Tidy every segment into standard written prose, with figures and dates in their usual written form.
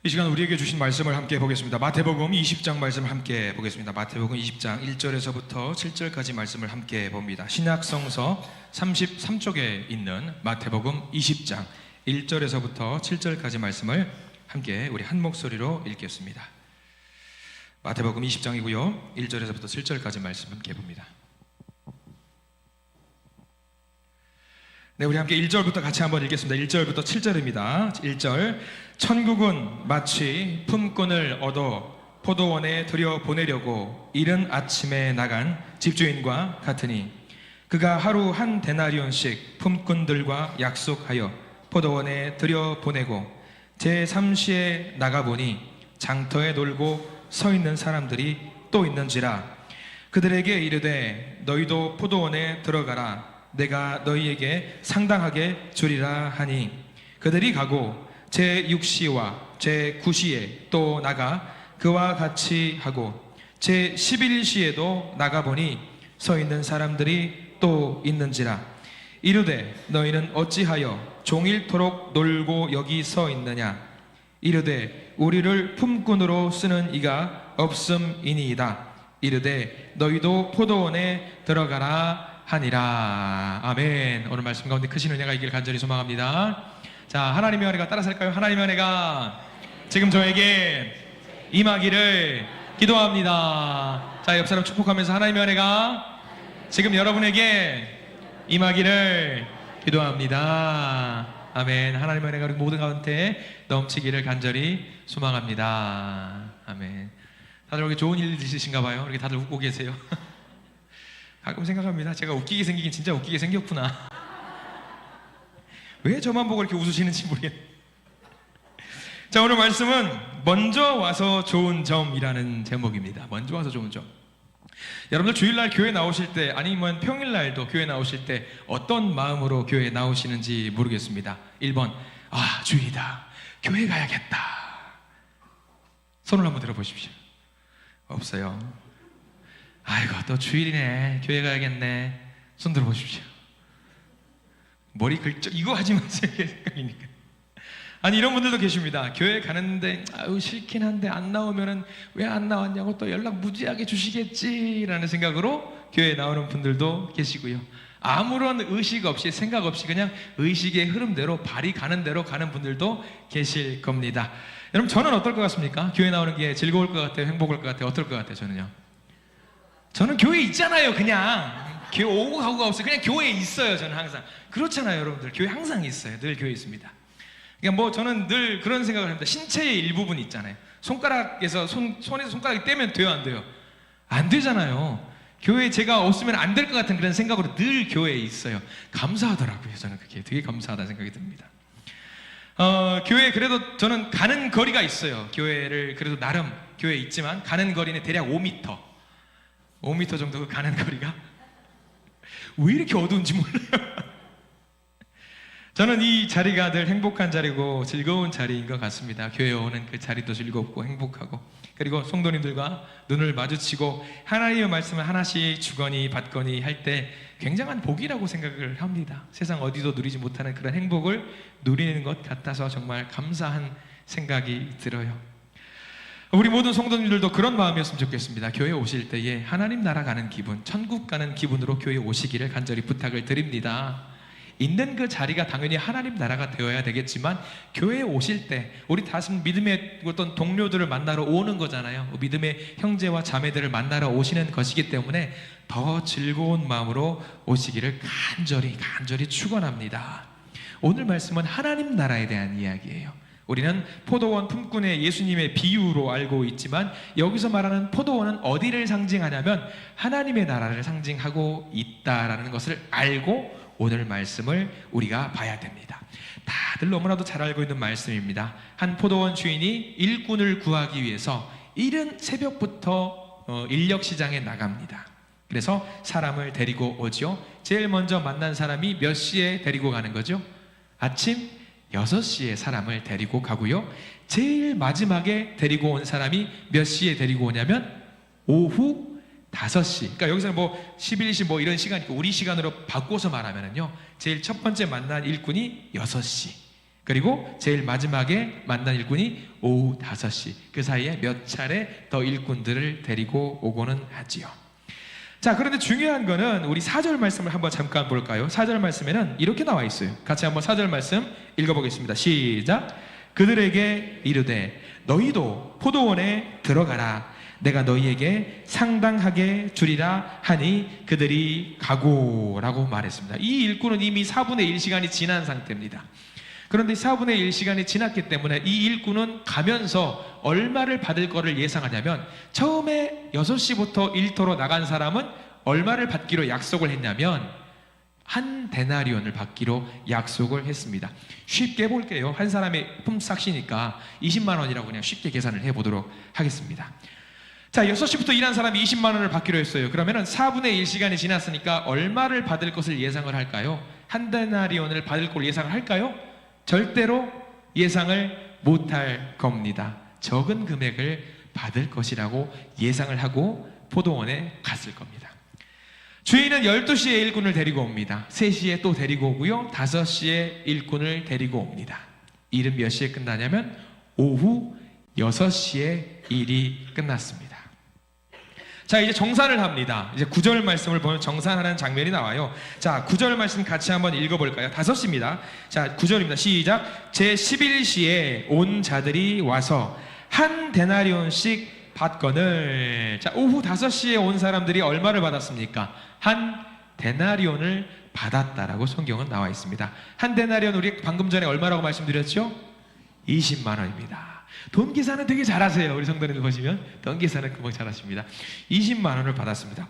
이 시간 우리에게 주신 말씀을 함께 보겠습니다. 마태복음 20장 말씀을 함께 보겠습니다. 마태복음 20장 1절에서부터 7절까지 말씀을 함께 봅니다. 신약성서 33쪽에 있는 마태복음 20장 1절에서부터 7절까지 말씀을 함께 우리 한 목소리로 읽겠습니다. 마태복음 20장이고요. 1절에서부터 7절까지 말씀 함께 봅니다. 네, 우리 함께 1절부터 같이 한번 읽겠습니다. 1절부터 7절입니다. 1절. 천국은 마치 품꾼을 얻어 포도원에 들여보내려고 이른 아침에 나간 집주인과 같으니 그가 하루 한 데나리온씩 품꾼들과 약속하여 포도원에 들여보내고 제3시에 나가보니 장터에 놀고 서 있는 사람들이 또 있는지라. 그들에게 이르되 너희도 포도원에 들어가라. 내가 너희에게 상당하게 주리라 하니 그들이 가고 제6시와 제9시에 또 나가 그와 같이 하고 제11시에도 나가보니 서 있는 사람들이 또 있는지라. 이르되 너희는 어찌하여 종일토록 놀고 여기 서 있느냐. 이르되 우리를 품꾼으로 쓰는 이가 없음이니이다. 이르되 너희도 포도원에 들어가라 하니라. 아멘. 오늘 말씀 가운데 크신 은혜가 있길 간절히 소망합니다. 자, 하나님의 은혜가 따라서 할까요? 하나님의 은혜가 지금 저에게 임하기를 기도합니다. 자, 옆 사람 축복하면서 하나님의 은혜가 지금 여러분에게 임하기를 기도합니다. 아멘. 하나님의 은혜가 우리 모든 가운데 넘치기를 간절히 소망합니다. 아멘. 다들 여기 좋은 일 있으신가 봐요. 이렇게 다들 웃고 계세요. 가끔 생각합니다. 제가 웃기게 생기긴 진짜 웃기게 생겼구나. 왜 저만 보고 이렇게 웃으시는지 모르겠네요. 자, 오늘 말씀은 먼저 와서 좋은 점이라는 제목입니다. 먼저 와서 좋은 점. 여러분들 주일날 교회 나오실 때 아니면 평일날도 교회 나오실 때 어떤 마음으로 교회에 나오시는지 모르겠습니다. 1번, 아, 주일이다. 교회 가야겠다. 손을 한번 들어보십시오. 없어요. 아이고, 또 주일이네. 교회 가야겠네. 손 들어보십시오. 머리 긁적 이거 하지 마세요. 헷갈리니까. 아니, 이런 분들도 계십니다. 교회 가는데 아유 싫긴 한데 안 나오면은 왜 안 나왔냐고 또 연락 무지하게 주시겠지라는 생각으로 교회에 나오는 분들도 계시고요. 아무런 의식 없이 생각 없이 그냥 의식의 흐름대로 발이 가는 대로 가는 분들도 계실 겁니다. 여러분, 저는 어떨 것 같습니까? 교회 나오는 게 즐거울 것 같아요? 행복할 것 같아요? 어떨 것 같아요? 저는 교회에 있잖아요. 그냥 교회 오고 가고가 없어요. 그냥 교회에 있어요. 저는 항상. 그렇잖아요, 여러분들. 교회 항상 있어요. 늘 교회에 있습니다. 그러니까 뭐 저는 늘 그런 생각을 합니다. 신체의 일부분 있잖아요. 손가락에서 손에서 손가락이 떼면 돼요, 안 돼요? 안 되잖아요. 교회에 제가 없으면 안 될 것 같은 그런 생각으로 늘 교회에 있어요. 감사하더라고요. 저는 그게 되게 감사하다는 생각이 듭니다. 교회에 그래도 저는 가는 거리가 있어요. 교회를 그래도 나름 교회에 있지만 가는 거리는 대략 5m 정도 가는 거리가. 왜 이렇게 어두운지 몰라요. 저는 이 자리가 늘 행복한 자리고 즐거운 자리인 것 같습니다. 교회에 오는 그 자리도 즐겁고 행복하고, 그리고 성도님들과 눈을 마주치고 하나님의 말씀을 하나씩 주거니 받거니 할 때 굉장한 복이라고 생각을 합니다. 세상 어디도 누리지 못하는 그런 행복을 누리는 것 같아서 정말 감사한 생각이 들어요. 우리 모든 성도님들도 그런 마음이었으면 좋겠습니다. 교회 오실 때에 하나님 나라 가는 기분, 천국 가는 기분으로 교회 오시기를 간절히 부탁을 드립니다. 있는 그 자리가 당연히 하나님 나라가 되어야 되겠지만 교회에 오실 때 우리 다시 믿음의 어떤 동료들을 만나러 오는 거잖아요. 믿음의 형제와 자매들을 만나러 오시는 것이기 때문에 더 즐거운 마음으로 오시기를 간절히 축원합니다. 오늘 말씀은 하나님 나라에 대한 이야기예요. 우리는 포도원 품꾼의 예수님의 비유로 알고 있지만 여기서 말하는 포도원은 어디를 상징하냐면 하나님의 나라를 상징하고 있다라는 것을 알고 오늘 말씀을 우리가 봐야 됩니다. 다들 너무나도 잘 알고 있는 말씀입니다. 한 포도원 주인이 일꾼을 구하기 위해서 이른 새벽부터 인력시장에 나갑니다. 그래서 사람을 데리고 오죠. 제일 먼저 만난 사람이 몇 시에 데리고 가는 거죠? 아침 6시에 사람을 데리고 가고요. 제일 마지막에 데리고 온 사람이 몇 시에 데리고 오냐면 오후 5시. 그러니까 여기서는 뭐 11시 뭐 이런 시간 있고 우리 시간으로 바꿔서 말하면은요, 제일 첫 번째 만난 일꾼이 6시. 그리고 제일 마지막에 만난 일꾼이 오후 5시, 그 사이에 몇 차례 더 일꾼들을 데리고 오고는 하지요. 자, 그런데 중요한 거는 우리 4절 말씀을 한번 잠깐 볼까요? 4절 말씀에는 이렇게 나와 있어요. 같이 한번 4절 말씀 읽어보겠습니다. 시작. 그들에게 이르되 너희도 포도원에 들어가라. 내가 너희에게 상당하게 주리라 하니 그들이 가고라고 말했습니다. 이 일꾼은 이미 4분의 1시간이 지난 상태입니다. 그런데 4분의 1시간이 지났기 때문에 이 일꾼은 가면서 얼마를 받을 거를 예상하냐면, 처음에 6시부터 일터로 나간 사람은 얼마를 받기로 약속을 했냐면 한 데나리온을 받기로 약속을 했습니다. 쉽게 볼게요. 한 사람이 품삯이니까 20만 원이라고 그냥 쉽게 계산을 해보도록 하겠습니다. 자, 6시부터 일한 사람이 20만 원을 받기로 했어요. 그러면은 4분의 1시간이 지났으니까 얼마를 받을 것을 예상을 할까요? 한 데나리온을 받을 걸 예상을 할까요? 절대로 예상을 못할 겁니다. 적은 금액을 받을 것이라고 예상을 하고 포도원에 갔을 겁니다. 주인은 12시에 일꾼을 데리고 옵니다. 3시에 또 데리고 오고요, 5시에 일꾼을 데리고 옵니다. 일은 몇 시에 끝나냐면 오후 6시에 일이 끝났습니다. 자, 이제 정산을 합니다. 이제 9절 말씀을 보면 정산하는 장면이 나와요. 자, 9절 말씀 같이 한번 읽어볼까요? 5시입니다. 자, 9절입니다. 시작. 제 11시에 온 자들이 와서 한 데나리온씩 받거늘. 자, 오후 5시에 온 사람들이 얼마를 받았습니까? 한 데나리온을 받았다라고 성경은 나와 있습니다. 한 데나리온, 우리 방금 전에 얼마라고 말씀드렸죠? 20만 원입니다. 돈 계산은 되게 잘하세요. 우리 성도님들 보시면 돈 계산은 금방 잘하십니다. 20만 원을 받았습니다.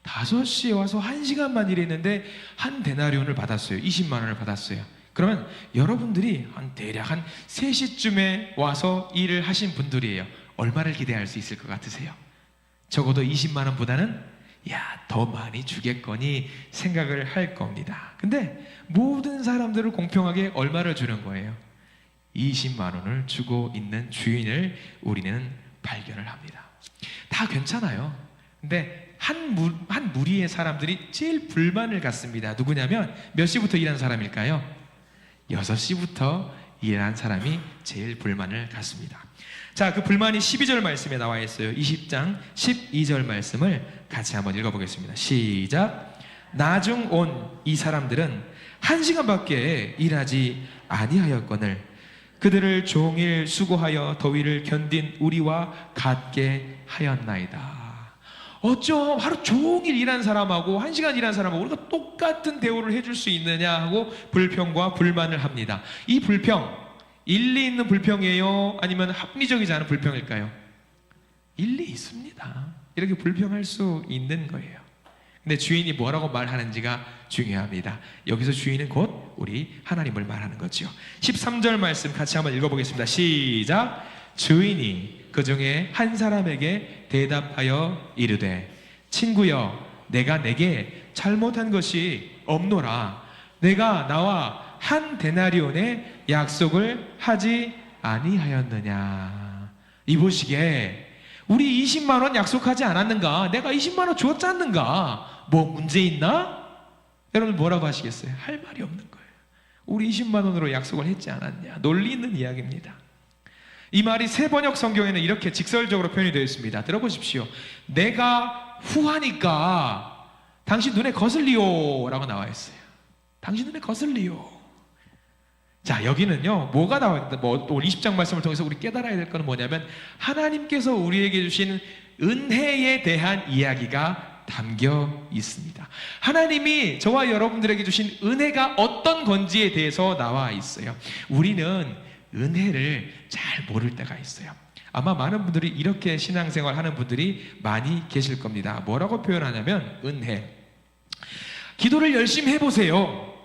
5시에 와서 1시간만 일했는데 한 데나리온을 받았어요. 20만 원을 받았어요. 그러면 여러분들이 대략 한 3시쯤에 와서 일을 하신 분들이에요. 얼마를 기대할 수 있을 것 같으세요? 적어도 20만 원보다는 더 많이 주겠거니 생각을 할 겁니다. 근데 모든 사람들을 공평하게 얼마를 주는 거예요? 20만 원을 주고 있는 주인을 우리는 발견을 합니다. 다 괜찮아요. 근데 한 무리의 사람들이 제일 불만을 갖습니다. 누구냐면 몇 시부터 일한 사람일까요? 6시부터 일한 사람이 제일 불만을 갖습니다. 자, 그 불만이 12절 말씀에 나와 있어요. 20장 12절 말씀을 같이 한번 읽어보겠습니다. 시작. 나중 온 이 사람들은 1시간밖에 일하지 아니하였거늘 그들을 종일 수고하여 더위를 견딘 우리와 같게 하였나이다. 어쩜 하루 종일 일한 사람하고 1시간 일한 사람하고 우리가 똑같은 대우를 해줄 수 있느냐 하고 불평과 불만을 합니다. 이 불평, 일리 있는 불평이에요? 아니면 합리적이지 않은 불평일까요? 일리 있습니다. 이렇게 불평할 수 있는 거예요. 근데 주인이 뭐라고 말하는지가 중요합니다. 여기서 주인은 곧 우리 하나님을 말하는 거죠. 13절 말씀 같이 한번 읽어보겠습니다. 시작. 주인이 그 중에 한 사람에게 대답하여 이르되 친구여, 내가 내게 잘못한 것이 없노라. 내가 나와 한 데나리온의 약속을 하지 아니하였느냐. 이보시게, 우리 20만 원 약속하지 않았는가? 내가 20만 원 주었지 않는가? 뭐 문제 있나? 여러분 뭐라고 하시겠어요? 할 말이 없는 거예요. 우리 20만 원으로 약속을 했지 않았냐? 논리 있는 이야기입니다. 이 말이 새 번역 성경에는 이렇게 직설적으로 표현이 되어 있습니다. 들어보십시오. 내가 후하니까 당신 눈에 거슬리오 라고 나와 있어요. 당신 눈에 거슬리오. 자, 여기는요 뭐가 나와 있는데, 오늘 20장 말씀을 통해서 우리 깨달아야 될 것은 뭐냐면 하나님께서 우리에게 주신 은혜에 대한 이야기가 담겨 있습니다. 하나님이 저와 여러분들에게 주신 은혜가 어떤 건지에 대해서 나와 있어요. 우리는 은혜를 잘 모를 때가 있어요. 아마 많은 분들이 이렇게 신앙생활 하는 분들이 많이 계실 겁니다. 뭐라고 표현하냐면 은혜. 기도를 열심히 해보세요.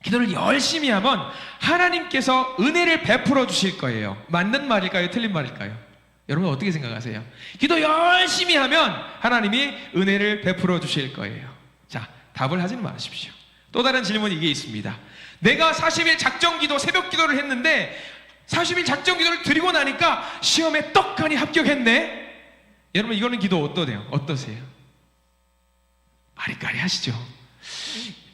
기도를 열심히 하면 하나님께서 은혜를 베풀어 주실 거예요. 맞는 말일까요? 틀린 말일까요? 여러분 어떻게 생각하세요? 기도 열심히 하면 하나님이 은혜를 베풀어 주실 거예요. 자, 답을 하지는 마십시오. 또 다른 질문이 이게 있습니다. 내가 40일 작정기도, 새벽기도를 했는데 40일 작정기도를 드리고 나니까 시험에 떡하니 합격했네. 여러분 이거는 기도 어떠세요? 말이까리 하시죠.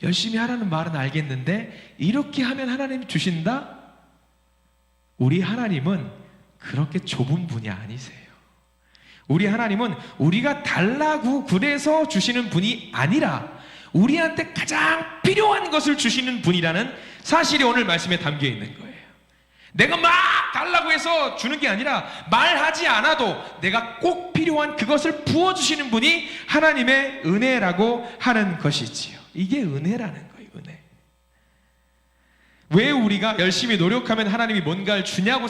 열심히 하라는 말은 알겠는데 이렇게 하면 하나님이 주신다? 우리 하나님은 그렇게 좁은 분이 아니세요. 우리 하나님은 우리가 달라고 그래서 주시는 분이 아니라 우리한테 가장 필요한 것을 주시는 분이라는 사실이 오늘 말씀에 담겨 있는 거예요. 내가 막 달라고 해서 주는 게 아니라 말하지 않아도 내가 꼭 필요한 그것을 부어주시는 분이 하나님의 은혜라고 하는 것이지요. 이게 은혜라는 거예요. 은혜. 왜 우리가 열심히 노력하면 하나님이 뭔가를 주신다라고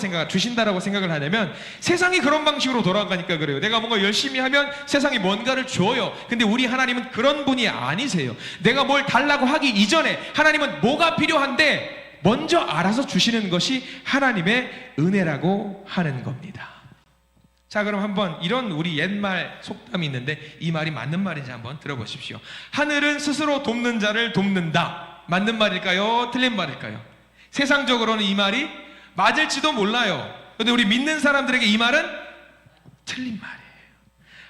생각을 하냐면 세상이 그런 방식으로 돌아가니까 그래요. 내가 뭔가 열심히 하면 세상이 뭔가를 줘요. 근데 우리 하나님은 그런 분이 아니세요. 내가 뭘 달라고 하기 이전에 하나님은 뭐가 필요한데 먼저 알아서 주시는 것이 하나님의 은혜라고 하는 겁니다. 자, 그럼 한번 이런 우리 옛말 속담이 있는데 이 말이 맞는 말인지 한번 들어보십시오. 하늘은 스스로 돕는 자를 돕는다. 맞는 말일까요? 틀린 말일까요? 세상적으로는 이 말이 맞을지도 몰라요. 그런데 우리 믿는 사람들에게 이 말은 틀린 말이에요.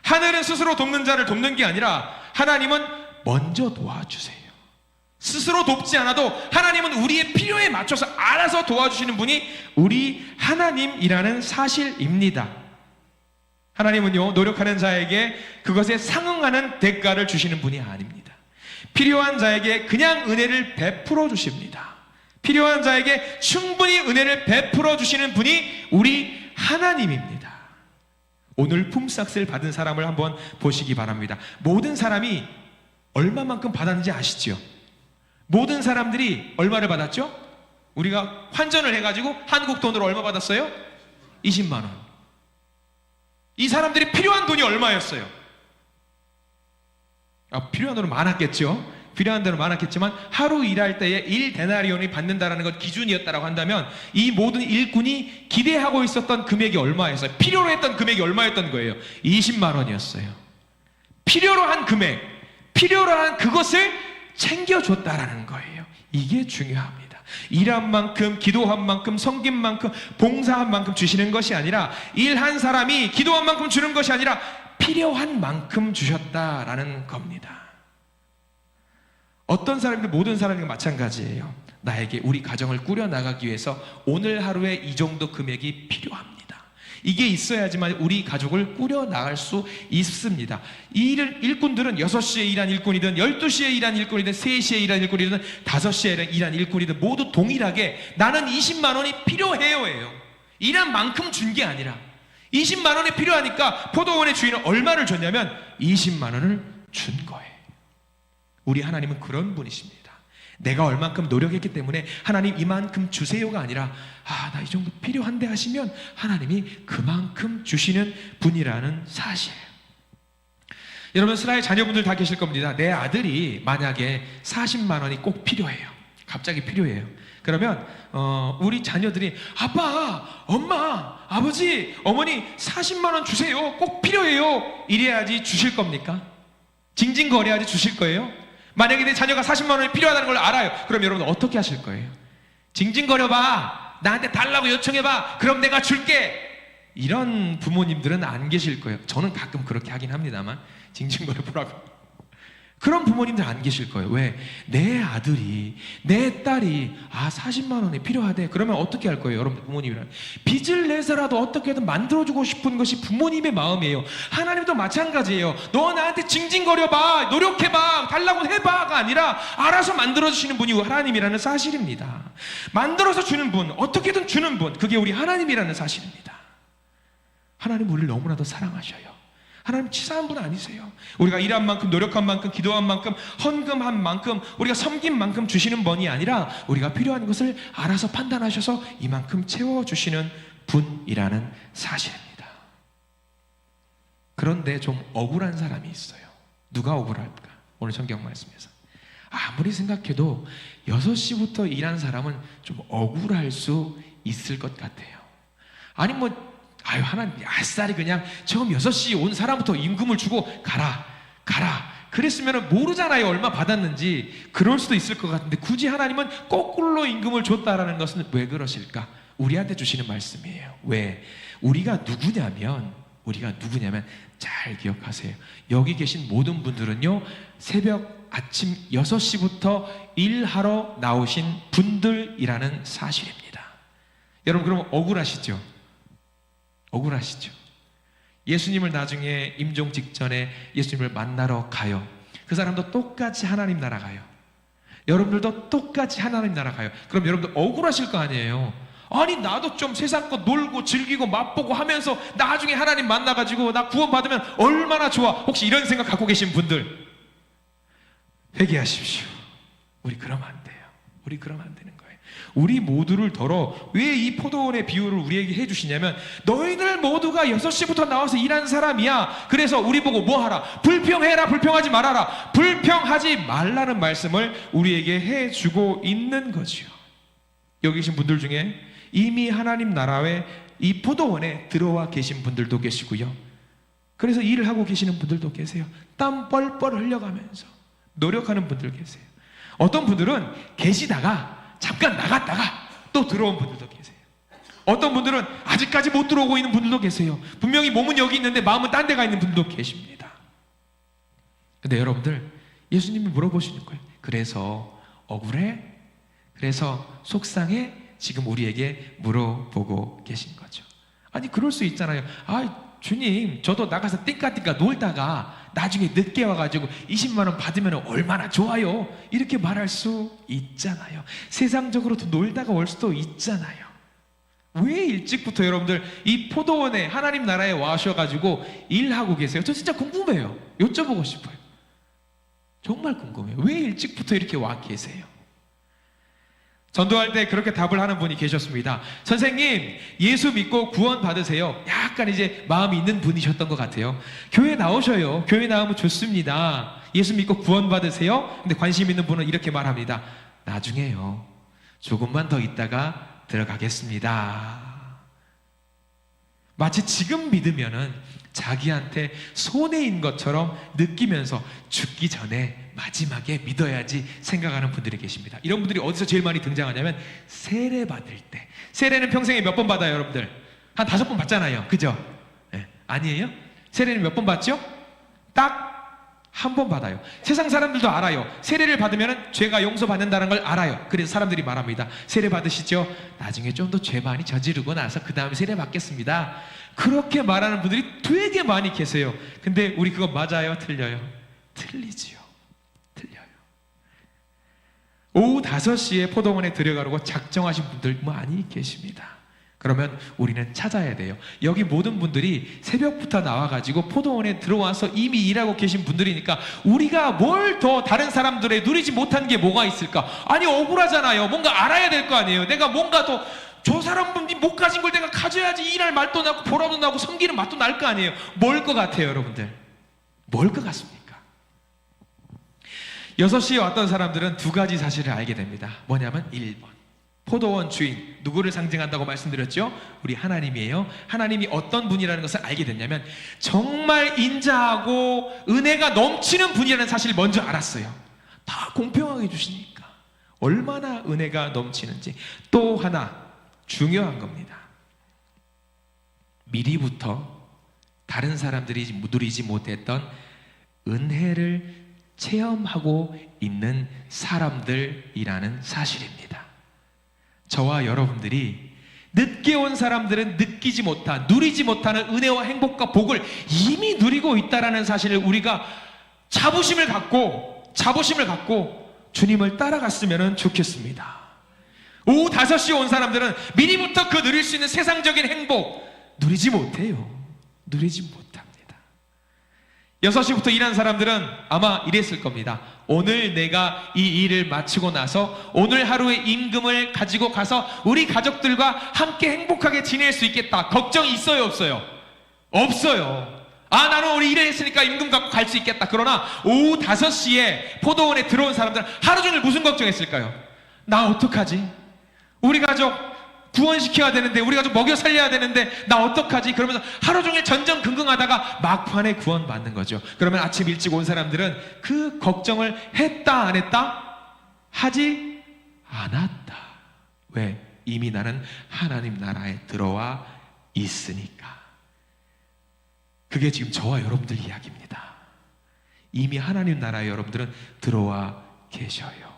하늘은 스스로 돕는 자를 돕는 게 아니라 하나님은 먼저 도와주세요. 스스로 돕지 않아도 하나님은 우리의 필요에 맞춰서 알아서 도와주시는 분이 우리 하나님이라는 사실입니다. 하나님은요, 노력하는 자에게 그것에 상응하는 대가를 주시는 분이 아닙니다. 필요한 자에게 그냥 은혜를 베풀어 주십니다. 필요한 자에게 충분히 은혜를 베풀어 주시는 분이 우리 하나님입니다. 오늘 품삯을 받은 사람을 한번 보시기 바랍니다. 모든 사람이 얼마만큼 받았는지 아시죠? 모든 사람들이 얼마를 받았죠? 우리가 환전을 해가지고 한국 돈으로 얼마 받았어요? 20만 원. 이 사람들이 필요한 돈이 얼마였어요? 필요한 돈은 많았겠죠. 필요한 돈은 많았겠지만 하루 일할 때에 1데나리온이 받는다라는 것 기준이었다라고 한다면 이 모든 일꾼이 기대하고 있었던 금액이 얼마였어요? 필요로 했던 금액이 얼마였던 거예요? 20만 원이었어요. 필요로 한 금액, 필요로 한 그것을 챙겨줬다라는 거예요. 이게 중요합니다. 일한 만큼, 기도한 만큼, 섬긴 만큼, 봉사한 만큼 주시는 것이 아니라 일한 사람이 기도한 만큼 주는 것이 아니라 필요한 만큼 주셨다라는 겁니다. 어떤 사람들, 모든 사람이 마찬가지예요. 나에게 우리 가정을 꾸려나가기 위해서 오늘 하루에 이 정도 금액이 필요합니다. 이게 있어야지만 우리 가족을 꾸려나갈 수 있습니다. 일꾼들은 6시에 일한 일꾼이든 12시에 일한 일꾼이든 3시에 일한 일꾼이든 5시에 일한 일꾼이든 모두 동일하게 나는 20만 원이 필요해요예요. 일한 만큼 준 게 아니라 20만 원이 필요하니까 포도원의 주인은 얼마를 줬냐면 20만 원을 준 거예요. 우리 하나님은 그런 분이십니다. 내가 얼만큼 노력했기 때문에 하나님 이만큼 주세요가 아니라 나 이 정도 필요한데 하시면 하나님이 그만큼 주시는 분이라는 사실. 여러분, 슬라의 자녀분들 다 계실 겁니다. 내 아들이 만약에 40만 원이 꼭 필요해요. 갑자기 필요해요. 그러면 우리 자녀들이 아빠, 엄마, 아버지, 어머니 40만 원 주세요. 꼭 필요해요. 이래야지 주실 겁니까? 징징거려야지 주실 거예요? 만약에 내 자녀가 40만 원이 필요하다는 걸 알아요. 그럼 여러분 어떻게 하실 거예요? 징징거려봐. 나한테 달라고 요청해봐. 그럼 내가 줄게. 이런 부모님들은 안 계실 거예요. 저는 가끔 그렇게 하긴 합니다만 징징거려보라고. 그런 부모님들 안 계실 거예요. 왜? 내 아들이, 내 딸이 40만 원이 필요하대. 그러면 어떻게 할 거예요? 여러분 부모님이란 빚을 내서라도 어떻게든 만들어주고 싶은 것이 부모님의 마음이에요. 하나님도 마찬가지예요. 너 나한테 징징거려봐, 노력해봐, 달라고 해봐가 아니라 알아서 만들어주시는 분이 하나님이라는 사실입니다. 만들어서 주는 분, 어떻게든 주는 분, 그게 우리 하나님이라는 사실입니다. 하나님 우리를 너무나도 사랑하셔요. 하나님 치사한 분 아니세요. 우리가 일한 만큼, 노력한 만큼, 기도한 만큼, 헌금한 만큼, 우리가 섬긴 만큼 주시는 분이 아니라 우리가 필요한 것을 알아서 판단하셔서 이만큼 채워주시는 분이라는 사실입니다. 그런데 좀 억울한 사람이 있어요. 누가 억울할까? 오늘 성경 말씀에서 아무리 생각해도 6시부터 일한 사람은 좀 억울할 수 있을 것 같아요. 아니 하나님 아싸리 그냥 처음 6시 온 사람부터 임금을 주고 가라 그랬으면 모르잖아요. 얼마 받았는지. 그럴 수도 있을 것 같은데 굳이 하나님은 거꾸로 임금을 줬다라는 것은 왜 그러실까? 우리한테 주시는 말씀이에요. 왜? 우리가 누구냐면 잘 기억하세요. 여기 계신 모든 분들은요, 새벽 아침 6시부터 일하러 나오신 분들이라는 사실입니다. 여러분, 그럼 억울하시죠? 억울하시죠? 예수님을 나중에 임종 직전에 예수님을 만나러 가요. 그 사람도 똑같이 하나님 나라 가요. 여러분들도 똑같이 하나님 나라 가요. 그럼 여러분들 억울하실 거 아니에요. 아니, 나도 좀 세상껏 놀고 즐기고 맛보고 하면서 나중에 하나님 만나가지고 나 구원받으면 얼마나 좋아. 혹시 이런 생각 갖고 계신 분들 회개하십시오. 우리 그러면 안 돼요. 우리 그러면 안 되는 거예요. 우리 모두를 덜어 왜 이 포도원의 비유를 우리에게 해주시냐면, 너희들 모두가 6시부터 나와서 일하는 사람이야. 그래서 우리 보고 뭐 하라? 불평해라. 불평하지 말아라. 불평하지 말라는 말씀을 우리에게 해주고 있는 거지요. 여기 계신 분들 중에 이미 하나님 나라에 이 포도원에 들어와 계신 분들도 계시고요. 그래서 일을 하고 계시는 분들도 계세요. 땀 뻘뻘 흘려가면서 노력하는 분들 계세요. 어떤 분들은 계시다가 잠깐 나갔다가 또 들어온 분들도 계세요. 어떤 분들은 아직까지 못 들어오고 있는 분들도 계세요. 분명히 몸은 여기 있는데 마음은 딴 데 가 있는 분들도 계십니다. 근데 여러분들, 예수님이 물어보시는 거예요. 그래서 억울해? 그래서 속상해? 지금 우리에게 물어보고 계신 거죠. 아니, 그럴 수 있잖아요. 아, 주님, 저도 나가서 띵까띵까 놀다가 나중에 늦게 와가지고 20만 원 받으면 얼마나 좋아요. 이렇게 말할 수 있잖아요. 세상적으로도 놀다가 올 수도 있잖아요. 왜 일찍부터 여러분들 이 포도원에 하나님 나라에 와셔가지고 일하고 계세요? 저 진짜 궁금해요. 여쭤보고 싶어요. 정말 궁금해요. 왜 일찍부터 이렇게 와 계세요? 전도할 때 그렇게 답을 하는 분이 계셨습니다. 선생님, 예수 믿고 구원 받으세요. 약간 이제 마음이 있는 분이셨던 것 같아요. 교회 나오셔요. 교회 나오면 좋습니다. 예수 믿고 구원 받으세요. 근데 관심 있는 분은 이렇게 말합니다. 나중에요. 조금만 더 있다가 들어가겠습니다. 마치 지금 믿으면은 자기한테 손해인 것처럼 느끼면서 죽기 전에 마지막에 믿어야지 생각하는 분들이 계십니다. 이런 분들이 어디서 제일 많이 등장하냐면 세례 받을 때. 세례는 평생에 몇 번 받아요, 여러분들? 한 5번 받잖아요. 그죠? 네. 아니에요? 세례는 몇 번 받죠? 딱 한 번 받아요. 세상 사람들도 알아요. 세례를 받으면 죄가 용서받는다는 걸 알아요. 그래서 사람들이 말합니다. 세례 받으시죠? 나중에 좀 더 죄 많이 저지르고 나서 그 다음에 세례 받겠습니다. 그렇게 말하는 분들이 되게 많이 계세요. 근데 우리 그거 맞아요? 틀려요? 틀리지요. 틀려요. 오후 5시에 포도원에 들어가려고 작정하신 분들 많이 계십니다. 그러면 우리는 찾아야 돼요. 여기 모든 분들이 새벽부터 나와가지고 포도원에 들어와서 이미 일하고 계신 분들이니까 우리가 뭘 더 다른 사람들의 누리지 못한 게 뭐가 있을까? 아니, 억울하잖아요. 뭔가 알아야 될 거 아니에요. 내가 뭔가 더 저 사람분이 못 가진 걸 내가 가져야지 일할 맛도 나고 보람도 나고 섬기는 맛도 날 거 아니에요. 뭘 것 같아요, 여러분들? 뭘 것 같습니까? 6시에 왔던 사람들은 2가지 사실을 알게 됩니다. 뭐냐면 1번. 포도원 주인, 누구를 상징한다고 말씀드렸죠? 우리 하나님이에요. 하나님이 어떤 분이라는 것을 알게 됐냐면 정말 인자하고 은혜가 넘치는 분이라는 사실을 먼저 알았어요. 다 공평하게 주시니까 얼마나 은혜가 넘치는지. 또 하나 중요한 겁니다. 미리부터 다른 사람들이 누리지 못했던 은혜를 체험하고 있는 사람들이라는 사실입니다. 저와 여러분들이 늦게 온 사람들은 느끼지 못한, 누리지 못하는 은혜와 행복과 복을 이미 누리고 있다는 사실을 우리가 자부심을 갖고 주님을 따라갔으면 좋겠습니다. 오후 5시에 온 사람들은 미리부터 그 누릴 수 있는 세상적인 행복 누리지 못해요. 누리지 못합니다. 6시부터 일한 사람들은 아마 이랬을 겁니다. 오늘 내가 이 일을 마치고 나서 오늘 하루의 임금을 가지고 가서 우리 가족들과 함께 행복하게 지낼 수 있겠다. 걱정이 있어요, 없어요? 없어요. 아, 나는 오늘 일했으니까 임금 갖고 갈 수 있겠다. 그러나 오후 5시에 포도원에 들어온 사람들은 하루 종일 무슨 걱정했을까요? 나 어떡하지? 우리 가족 구원시켜야 되는데, 우리 가족 먹여 살려야 되는데 나 어떡하지? 그러면서 하루 종일 전전긍긍하다가 막판에 구원받는 거죠. 그러면 아침 일찍 온 사람들은 그 걱정을 했다 안 했다? 하지 않았다. 왜? 이미 나는 하나님 나라에 들어와 있으니까. 그게 지금 저와 여러분들 이야기입니다. 이미 하나님 나라에 여러분들은 들어와 계셔요.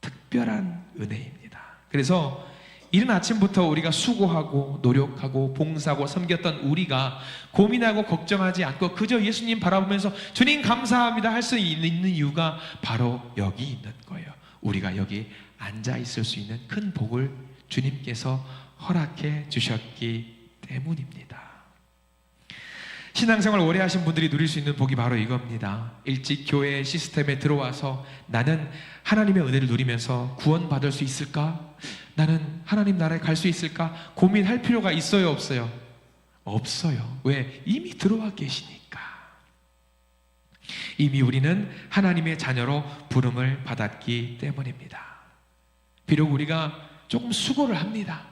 특별한 은혜입니다. 그래서 이른 아침부터 우리가 수고하고 노력하고 봉사하고 섬겼던 우리가 고민하고 걱정하지 않고 그저 예수님 바라보면서 주님 감사합니다 할 수 있는 이유가 바로 여기 있는 거예요. 우리가 여기 앉아 있을 수 있는 큰 복을 주님께서 허락해 주셨기 때문입니다. 신앙생활 오래 하신 분들이 누릴 수 있는 복이 바로 이겁니다. 일찍 교회 시스템에 들어와서 나는 하나님의 은혜를 누리면서 구원받을 수 있을까? 나는 하나님 나라에 갈 수 있을까? 고민할 필요가 있어요, 없어요? 없어요. 왜? 이미 들어와 계시니까. 이미 우리는 하나님의 자녀로 부름을 받았기 때문입니다. 비록 우리가 조금 수고를 합니다.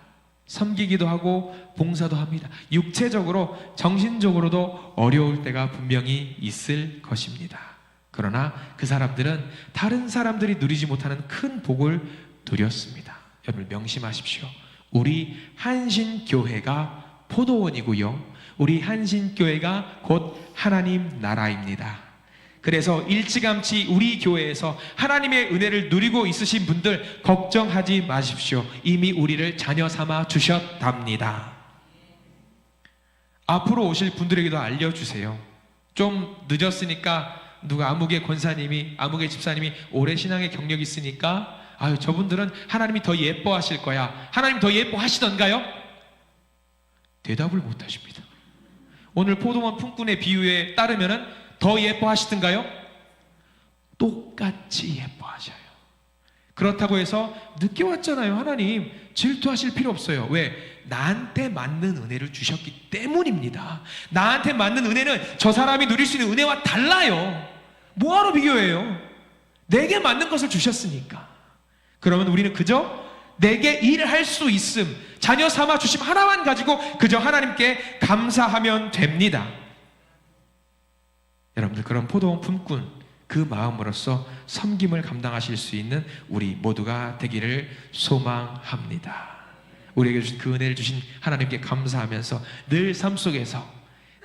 섬기기도 하고 봉사도 합니다. 육체적으로 정신적으로도 어려울 때가 분명히 있을 것입니다. 그러나 그 사람들은 다른 사람들이 누리지 못하는 큰 복을 누렸습니다. 여러분 명심하십시오. 우리 한신교회가 포도원이고요, 우리 한신교회가 곧 하나님 나라입니다. 그래서 일찌감치 우리 교회에서 하나님의 은혜를 누리고 있으신 분들 걱정하지 마십시오. 이미 우리를 자녀 삼아 주셨답니다. 앞으로 오실 분들에게도 알려주세요. 좀 늦었으니까 누가 아무개 권사님이, 아무개 집사님이 오래 신앙의 경력이 있으니까 아유 저분들은 하나님이 더 예뻐하실 거야. 하나님 더 예뻐하시던가요? 대답을 못하십니다. 오늘 포도원 품꾼의 비유에 따르면은 더 예뻐하시던가요? 똑같이 예뻐하셔요. 그렇다고 해서 늦게 왔잖아요. 하나님 질투하실 필요 없어요. 왜? 나한테 맞는 은혜를 주셨기 때문입니다. 나한테 맞는 은혜는 저 사람이 누릴 수 있는 은혜와 달라요. 뭐하러 비교해요? 내게 맞는 것을 주셨으니까. 그러면 우리는 그저 내게 일할 수 있음, 자녀 삼아 주심 하나만 가지고 그저 하나님께 감사하면 됩니다. 여러분들 그런 포도원 품꾼 그 마음으로써 섬김을 감당하실 수 있는 우리 모두가 되기를 소망합니다. 우리에게 주신 그 은혜를 주신 하나님께 감사하면서 늘 삶 속에서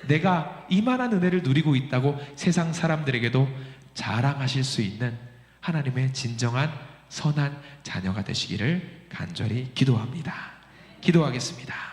내가 이만한 은혜를 누리고 있다고 세상 사람들에게도 자랑하실 수 있는 하나님의 진정한 선한 자녀가 되시기를 간절히 기도합니다. 기도하겠습니다.